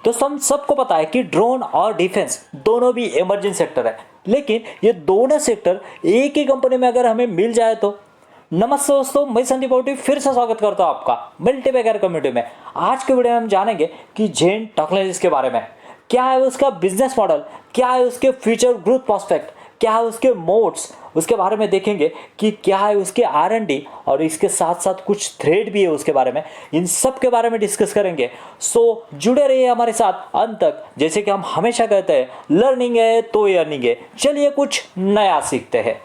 दोस्तों हम सबको पता है कि ड्रोन और डिफेंस दोनों भी इमर्जिंग सेक्टर है, लेकिन ये दोनों सेक्टर एक ही कंपनी में अगर हमें मिल जाए तो। नमस्ते दोस्तों, मैं संदीप औटी फिर से स्वागत करता हूँ आपका मल्टीबैगर कम्युनिटी में। आज के वीडियो में हम जानेंगे कि जेन टेक्नोलॉजीज के बारे में। क्या है उसका बिजनेस मॉडल, क्या है उसके फ्यूचर ग्रोथ प्रोस्पेक्ट, क्या है उसके मोड्स, उसके बारे में देखेंगे कि क्या है उसके R&D और इसके साथ साथ कुछ थ्रेड भी है उसके बारे में। इन सब के बारे में डिस्कस करेंगे। सो जुड़े रहिए हमारे साथ अंत तक। जैसे कि हम हमेशा कहते हैं, लर्निंग है तो अर्निंग है। चलिए कुछ नया सीखते हैं।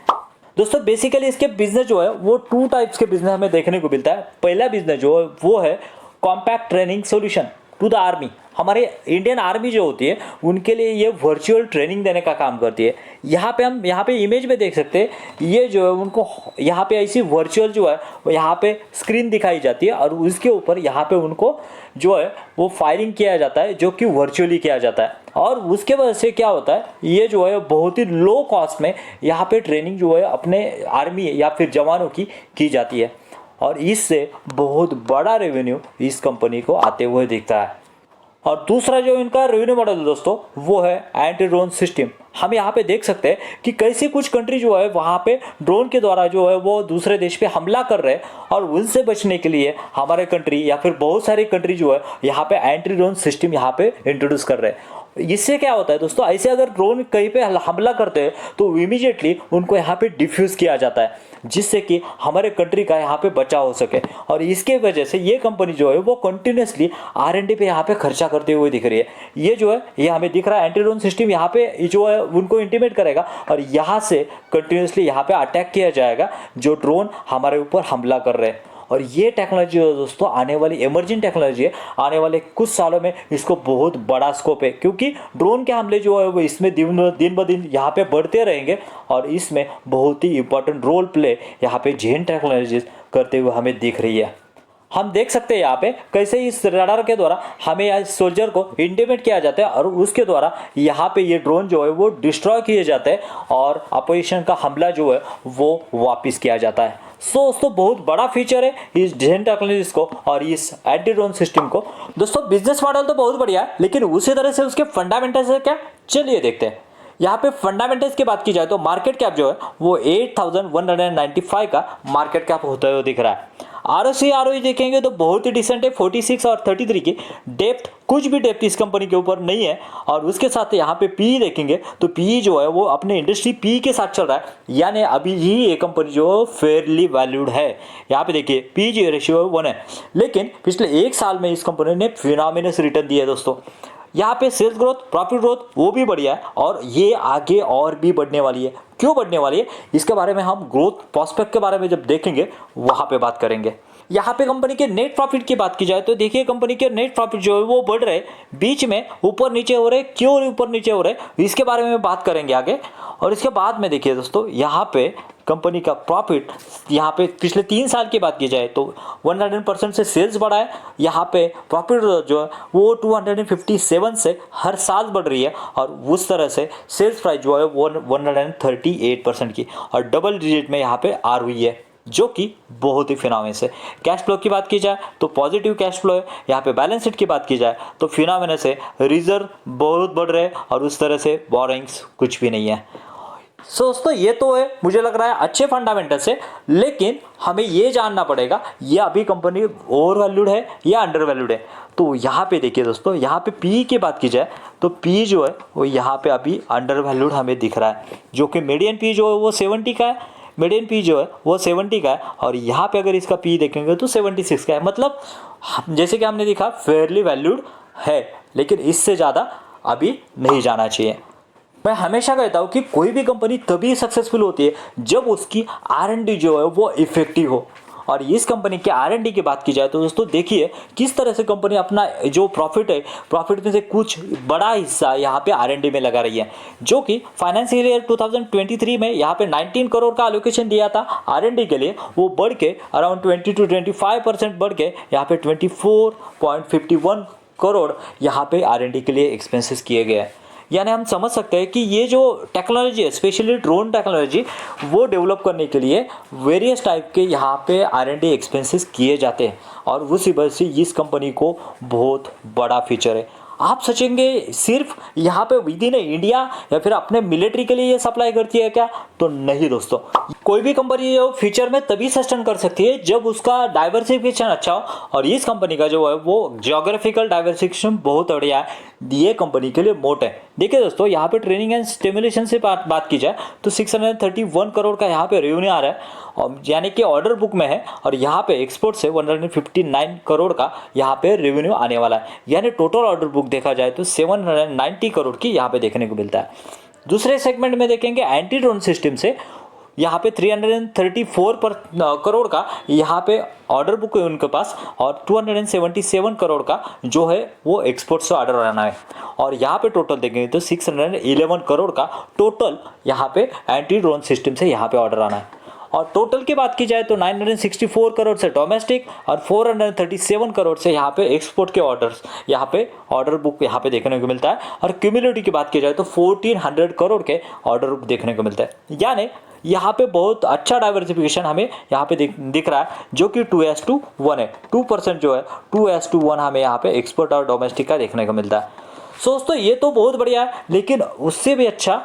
दोस्तों बेसिकली इसके बिजनेस जो है वो 2 टाइप्स के बिजनेस हमें देखने को मिलता है। पहला बिजनेस जो है वो है compact training solution to the army. हमारे इंडियन आर्मी जो होती है उनके लिए ये वर्चुअल ट्रेनिंग देने का काम करती है। यहाँ पे इमेज में देख सकते हैं, ये जो है उनको यहाँ पे ऐसी वर्चुअल जो है वो यहाँ पे स्क्रीन दिखाई जाती है और उसके ऊपर यहाँ पे उनको जो है वो फायरिंग किया जाता है, जो कि वर्चुअली किया जाता है। और उसके वजह से क्या होता है, ये जो है बहुत ही लो कॉस्ट में यहाँ पे ट्रेनिंग जो है अपने आर्मी या फिर जवानों की जाती है और इससे बहुत बड़ा रेवेन्यू इस कंपनी को आते हुए दिखता है। और दूसरा जो इनका रेवेन्यू मॉडल है दोस्तों वो है एंटी ड्रोन सिस्टम। हम यहाँ पे देख सकते हैं कि कैसे कुछ कंट्री जो है वहाँ पे ड्रोन के द्वारा जो है वो दूसरे देश पे हमला कर रहे हैं और उनसे बचने के लिए हमारे कंट्री या फिर बहुत सारी कंट्री जो है यहाँ पे एंटी ड्रोन सिस्टम यहाँ पे इंट्रोड्यूस कर रहे हैं। इससे क्या होता है दोस्तों, ऐसे अगर ड्रोन कहीं पे हमला करते हैं तो इमीडिएटली उनको यहाँ पे डिफ्यूज किया जाता है, जिससे कि हमारे कंट्री का यहाँ पे बचाव हो सके। और इसके वजह से ये कंपनी जो है वो कंटिन्यूसली R&D पे यहाँ पे खर्चा करते हुए दिख रही है। ये जो है ये हमें दिख रहा है एंटी ड्रोन सिस्टम यहाँ पे जो है उनको इंटीमेट करेगा और यहाँ से कंटिन्यूसली यहाँ पे अटैक किया जाएगा जो ड्रोन हमारे ऊपर हमला कर रहे हैं। और ये टेक्नोलॉजी दोस्तों आने वाली इमर्जिंग टेक्नोलॉजी है। आने वाले कुछ सालों में इसको बहुत बड़ा स्कोप है, क्योंकि ड्रोन के हमले जो है वो इसमें दिन ब दिन यहाँ पे बढ़ते रहेंगे और इसमें बहुत ही इंपॉर्टेंट रोल प्ले यहाँ पे जेन टेक्नोलॉजीज करते हुए हमें दिख रही है। हम देख सकते हैं यहाँ पे कैसे इस रडार के द्वारा हमें यहाँ सोल्जर को इंटीमेट किया जाता है और उसके द्वारा यहाँ पे ये ड्रोन जो है वो डिस्ट्रॉय किए जाते हैं और अपोजिशन का हमला जो है वो वापस किया जाता है। दोस्तों बहुत बड़ा फीचर है इस जेन टेक्नोलॉजीज को और इस एंटी ड्रोन सिस्टम को। दोस्तों बिजनेस मॉडल तो बहुत बढ़िया है, लेकिन उसी तरह से उसके फंडामेंटल्स है क्या, चलिए देखते हैं। यहाँ पे फंडामेंटल्स की बात की जाए तो मार्केट कैप जो है वो 8,195 का मार्केट कैप होता है वो दिख रहा है। ROE देखेंगे तो बहुत ही डिसेंट है, 46 और 33 की डेप्थ, कुछ भी डेप्थ इस कंपनी के ऊपर नहीं है। और उसके साथ यहाँ पे PE देखेंगे तो PE जो है वो अपने इंडस्ट्री PE के साथ चल रहा है, यानी अभी ही ये कंपनी जो फेयरली वैल्यूड है। यहाँ पे देखिए PE रेशियो 1 है, लेकिन पिछले 1 साल में इस कंपनी ने फिनोमिनस रिटर्न दिया है दोस्तों। यहाँ पे सेल्स ग्रोथ, प्रॉफिट ग्रोथ वो भी बढ़िया है और ये आगे और भी बढ़ने वाली है। क्यों बढ़ने वाली है इसके बारे में हम ग्रोथ प्रोस्पेक्ट के बारे में जब देखेंगे वहाँ पे बात करेंगे। यहाँ पे कंपनी के नेट प्रॉफिट की बात की जाए तो देखिए कंपनी के नेट प्रॉफिट जो है वो बढ़ रहे, बीच में ऊपर नीचे हो रहे, क्यों ऊपर नीचे हो रहे इसके बारे में बात करेंगे आगे। और इसके बाद में देखिए दोस्तों यहाँ पे कंपनी का प्रॉफिट यहाँ पे पिछले 3 साल की बात की जाए तो 100% से सेल्स बढ़ा है। यहाँ पे प्रॉफिट जो है वो 257 से हर साल बढ़ रही है और उस तरह से सेल्स प्राइस जो है वो 138% की और डबल डिजिट में यहाँ पे ROE है, जो कि बहुत ही फिनोमिनस है। कैश फ्लो की बात की जाए तो पॉजिटिव कैश फ्लो है। यहाँ पे बैलेंस शीट की बात की जाए तो फिनोमिनस है, रिजर्व बहुत बढ़ रहे हैं और उस तरह से बोरिंग्स कुछ भी नहीं है। दोस्तों ये तो है, मुझे लग रहा है अच्छे फंडामेंटल्स है, लेकिन हमें ये जानना पड़ेगा ये अभी कंपनी ओवर वैल्यूड है या अंडर वैल्यूड है। तो यहाँ पे देखिए दोस्तों, यहाँ पे PE की बात की जाए तो PE जो है वो यहाँ पे अभी अंडर वैल्यूड हमें दिख रहा है, जो कि मीडियन PE जो है वो 70 का है। मीडियन PE जो है वो 70 का है और यहाँ पे अगर इसका PE देखेंगे तो 76 का है। मतलब जैसे कि हमने देखा फेयरली वैल्यूड है, लेकिन इससे ज़्यादा अभी नहीं जाना चाहिए। मैं हमेशा कहता हूँ कि कोई भी कंपनी तभी सक्सेसफुल होती है जब उसकी R&D जो है वो इफेक्टिव हो। और इस कंपनी के R&D की बात की जाए तो दोस्तों देखिए किस तरह से कंपनी अपना जो प्रॉफिट है, प्रॉफिट में से कुछ बड़ा हिस्सा यहाँ पे R&D में लगा रही है, जो कि फाइनेंशियल ईयर 2023 में यहाँ पे 19 करोड़ का एलोकेशन दिया था R&D के लिए, वो बढ़ के अराउंड 20 to 25% बढ़ के यहाँ पे 24.51 करोड़ यहाँ पे R&D के लिए एक्सपेंसेस किए गए हैं। यानी हम समझ सकते हैं कि ये जो टेक्नोलॉजी है, स्पेशली ड्रोन टेक्नोलॉजी, वो डेवलप करने के लिए वेरियस टाइप के यहाँ पे R&D एक्सपेंसेस किए जाते हैं और उसी वजह से इस कंपनी को बहुत बड़ा फीचर है। आप सोचेंगे सिर्फ यहाँ पे विद इन इंडिया या फिर अपने मिलिट्री के लिए ये सप्लाई करती है क्या? तो नहीं दोस्तों, कोई भी कंपनी जो फ्यूचर में तभी सस्टेन कर सकती है जब उसका डाइवर्सिफिकेशन अच्छा हो, और इस कंपनी का जो है वो जियोग्राफिकल डाइवर्सिफिकेशन बहुत बढ़िया है। ये कंपनी के लिए मोट है। देखिए दोस्तों, यहाँ पे ट्रेनिंग एंड स्टिमुलेशन से बात की जाए तो 631 करोड़ का यहाँ पे रेवेन्यू आ रहा है, यानी कि ऑर्डर बुक में है, और यहाँ पे एक्सपोर्ट से 159 करोड़ का यहाँ पे रेवेन्यू आने वाला है। यानी टोटल ऑर्डर बुक देखा जाए तो 790 करोड़ की यहाँ पे देखने को मिलता है। दूसरे सेगमेंट में देखेंगे एंटी ड्रोन सिस्टम से, यहाँ पे 334 करोड़ का यहाँ पे ऑर्डर बुक है उनके पास, और 277 करोड़ का जो है वो एक्सपोर्ट से ऑर्डर आना है। और यहाँ पे टोटल देखेंगे तो 611 करोड़ का टोटल यहाँ पे एंटी ड्रोन सिस्टम से यहाँ पे ऑर्डर आना है। और टोटल की बात की जाए तो 964 करोड़ से डोमेस्टिक और 437 करोड़ से यहाँ पे एक्सपोर्ट के ऑर्डर्स यहाँ पे ऑर्डर बुक यहाँ पे देखने को मिलता है। और क्यूमुलेटिव की बात की जाए तो 1400 करोड़ के ऑर्डर बुक देखने को मिलता है। यानी यहाँ पे बहुत अच्छा डाइवर्सिफिकेशन हमें यहाँ पे दिख रहा है, जो कि 2:1 है। 2% जो है 2:1 हमें यहाँ पे एक्सपोर्ट और डोमेस्टिक का देखने को मिलता है। दोस्तों ये तो बहुत बढ़िया है, लेकिन उससे भी अच्छा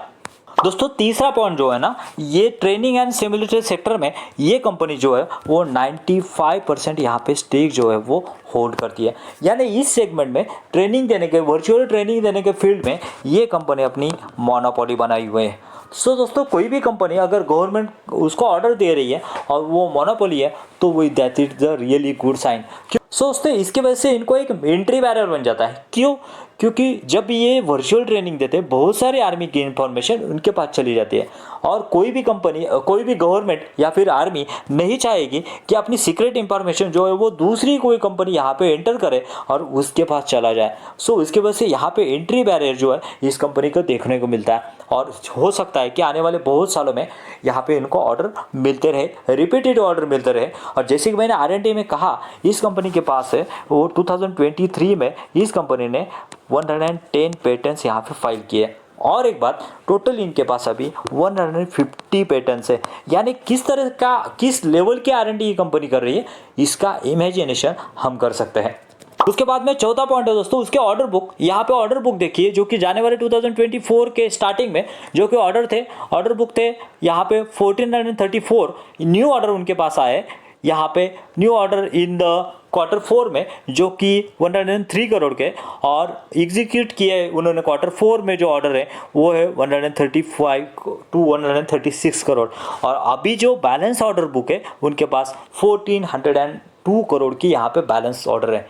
दोस्तों तीसरा पॉइंट जो है ना, ये ट्रेनिंग एंड सिमुलेटर सेक्टर में ये कंपनी जो है वो 95% यहाँ पे स्टेक जो है वो होल्ड करती है। यानी इस सेगमेंट में ट्रेनिंग देने के, वर्चुअल ट्रेनिंग देने के फील्ड में ये कंपनी अपनी मोनोपोली बनाई हुई है। सो दोस्तों, कोई भी कंपनी अगर गवर्नमेंट उसको ऑर्डर दे रही है और वो मोनोपोली है तो वो that is the really good sign. So दोस्तों, इसकी वजह से इनको एक एंट्री बैरियर बन जाता है। क्यों? क्योंकि जब ये वर्चुअल ट्रेनिंग देते हैं बहुत सारे आर्मी की इंफॉर्मेशन उनके पास चली जाती है, और कोई भी कंपनी, कोई भी गवर्नमेंट या फिर आर्मी नहीं चाहेगी कि अपनी सीक्रेट इंफॉर्मेशन जो है वो दूसरी कोई कंपनी यहाँ पे एंटर करे और उसके पास चला जाए। सो इसकी वजह से यहाँ पे एंट्री बैरियर जो है इस कंपनी को देखने को मिलता है, और हो सकता है कि आने वाले बहुत सालों में यहाँ पे इनको ऑर्डर मिलते रहे, रिपीटेड ऑर्डर मिलते रहे। और जैसे कि मैंने R&D में कहा, इस कंपनी के पास है वो 2023 में इस कंपनी ने 110 पेटेंट्स यहाँ पे फाइल किए। और एक बात, टोटल इनके पास अभी 150 पेटेंट्स है। यानी किस तरह का, किस लेवल के R&D कंपनी कर रही है, इसका इमेजिनेशन हम कर सकते हैं। उसके बाद में चौथा पॉइंट है दोस्तों उसके ऑर्डर बुक। यहाँ पे ऑर्डर बुक देखिए, जो कि जनवरी 2024 के स्टार्टिंग में जो कि ऑर्डर बुक थे यहाँ पे 1434 न्यू ऑर्डर उनके पास आए। यहाँ पे new order in the Q4 में जो कि 103 करोड़ के, और एग्जीक्यूट किए उन्होंने Q4 में जो ऑर्डर है वो है 135 to 136 करोड़। और अभी जो बैलेंस ऑर्डर बुक है उनके पास 1402 करोड़ की यहाँ पे बैलेंस ऑर्डर है।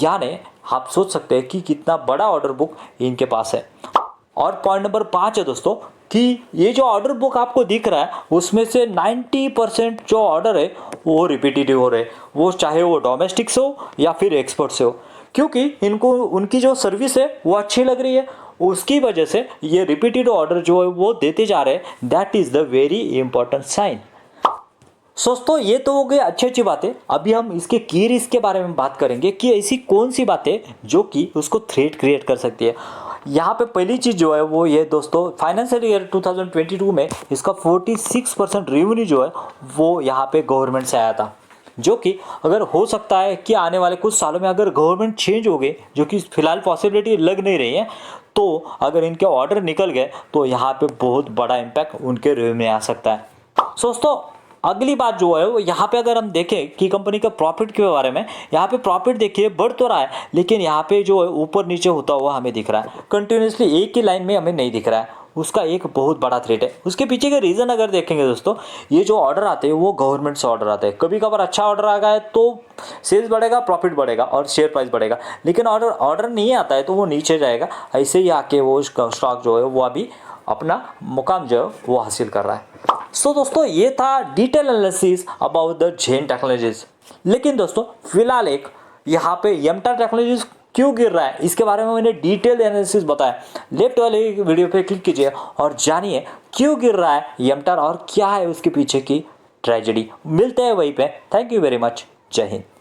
यानी आप सोच सकते हैं कि कितना बड़ा ऑर्डर बुक इनके पास है। और पॉइंट नंबर 5 है दोस्तों कि ये जो ऑर्डर बुक आपको दिख रहा है उसमें से 90% जो ऑर्डर है वो रिपीटेटिव हो रहे हैं, वो चाहे वो डोमेस्टिक से हो या फिर एक्सपोर्ट से हो, क्योंकि इनको उनकी जो सर्विस है वो अच्छी लग रही है। उसकी वजह से ये रिपीटेड ऑर्डर जो है वो देते जा रहे हैं। That is the very important sign. दोस्तों ये तो हो गई अच्छी बातें। अभी हम इसके की रिस्क के बारे में बात करेंगे कि ऐसी कौन सी बातें जो कि उसको थ्रेट क्रिएट कर सकती है। यहाँ पे पहली चीज़ जो है वो ये दोस्तों, फाइनेंशियल ईयर 2022 में इसका 46% रेवेन्यू जो है वो यहाँ पे गवर्नमेंट से आया था, जो कि अगर हो सकता है कि आने वाले कुछ सालों में अगर गवर्नमेंट चेंज हो गई, जो कि फिलहाल पॉसिबिलिटी लग नहीं रही है, तो अगर इनके ऑर्डर निकल गए तो यहाँ पे बहुत बड़ा इम्पैक्ट उनके रेवेन्यू में आ सकता है। दोस्तों अगली बात जो है वो यहाँ पे अगर हम देखें कि कंपनी का प्रॉफिट के बारे में, यहाँ पे प्रॉफिट देखिए बढ़ तो रहा है, लेकिन यहाँ पे जो है ऊपर नीचे होता हुआ हमें दिख रहा है, कंटिन्यूसली एक ही लाइन में हमें नहीं दिख रहा है। उसका एक बहुत बड़ा थ्रेट है। उसके पीछे का रीज़न अगर देखेंगे दोस्तों, ये जो ऑर्डर आते हैं वो गवर्नमेंट से ऑर्डर आते हैं। कभी कभार अच्छा ऑर्डर आ गया है तो सेल्स बढ़ेगा, प्रॉफिट बढ़ेगा और शेयर प्राइस बढ़ेगा, लेकिन ऑर्डर नहीं आता है तो वो नीचे जाएगा। ऐसे ही आके वो स्टॉक जो है वो अभी अपना मुकाम जो है वो हासिल कर रहा है। सो दोस्तों ये था detail analysis about the Zen Technologies. लेकिन दोस्तों फिलहाल एक यहाँ पे यमटा टेक्नोलॉजीज क्यों गिर रहा है इसके बारे में मैंने डिटेल एनालिसिस बताया। लेफ्ट वाले वीडियो पे क्लिक कीजिए और जानिए क्यों गिर रहा है यमटा और क्या है उसके पीछे की ट्रेजेडी। मिलते हैं वहीं पे। Thank you very much. जय हिंद।